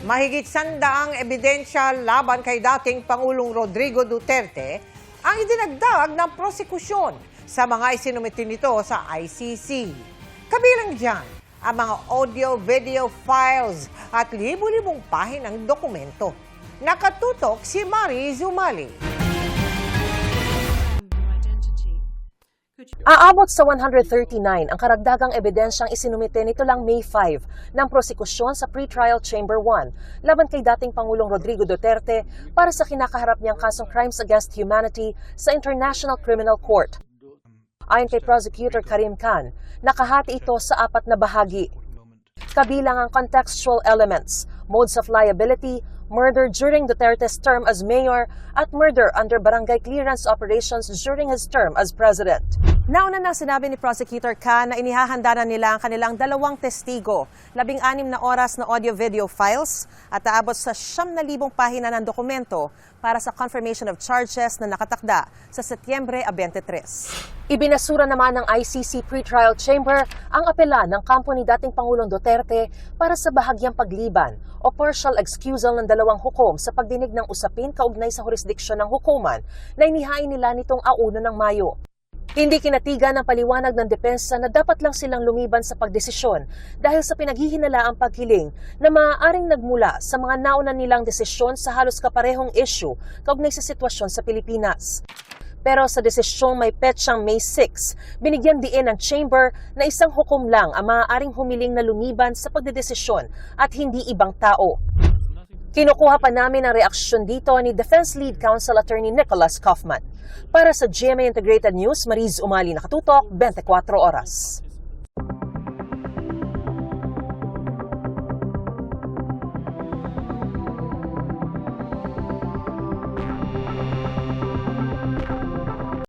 Mahigit 100 ebidensya laban kay dating Pangulong Rodrigo Duterte ang idinagdag ng prosekusyon sa mga isinumiti nito sa ICC. Kabilang dyan ang mga audio-video files at libu-libong pahinang dokumento. Nakatutok si Mari Zumali. Aabot sa 139 ang karagdagang ebidensyang isinumite nito lang May 5 ng prosekusyon sa Pretrial Chamber 1 laban kay dating Pangulong Rodrigo Duterte para sa kinakaharap niyang kasong Crimes Against Humanity sa International Criminal Court. Ayon kay Prosecutor Karim Khan, nakahati ito sa 4 na bahagi. Kabilang ang contextual elements, modes of liability, murder during Duterte's term as mayor, at murder under barangay clearance operations during his term as president. Nauna na sinabi ni Prosecutor Khan na inihahanda na nila ang kanilang 2 testigo, 16 na oras na audio-video files at aabot sa 9,000 pahina ng dokumento para sa confirmation of charges na nakatakda sa Setyembre 23. Ibinasura naman ng ICC Pretrial Chamber ang apela ng kampo ni dating Pangulong Duterte para sa bahagyang pagliban o partial excusal ng 2 hukom sa pagdinig ng usapin kaugnay sa jurisdiksyon ng hukuman na inihain nila nitong 1 ng Mayo. Hindi kinatigan ng paliwanag ng depensa na dapat lang silang lumiban sa pagdesisyon dahil sa pinaghihinalaang paghiling na maaaring nagmula sa mga nauna nilang desisyon sa halos kaparehong issue kaugnay sa sitwasyon sa Pilipinas. Pero sa desisyong may petsang May 6, binigyan diin ng Chamber na isang hukom lang ang maaaring humiling na lumiban sa pagdedesisyon at hindi ibang tao. Kinukuha pa namin ang reaksyon dito ni Defense Lead Counsel Attorney Nicholas Kaufman. Para sa GMA Integrated News, Mariz Umali, nakatutok, 24 oras.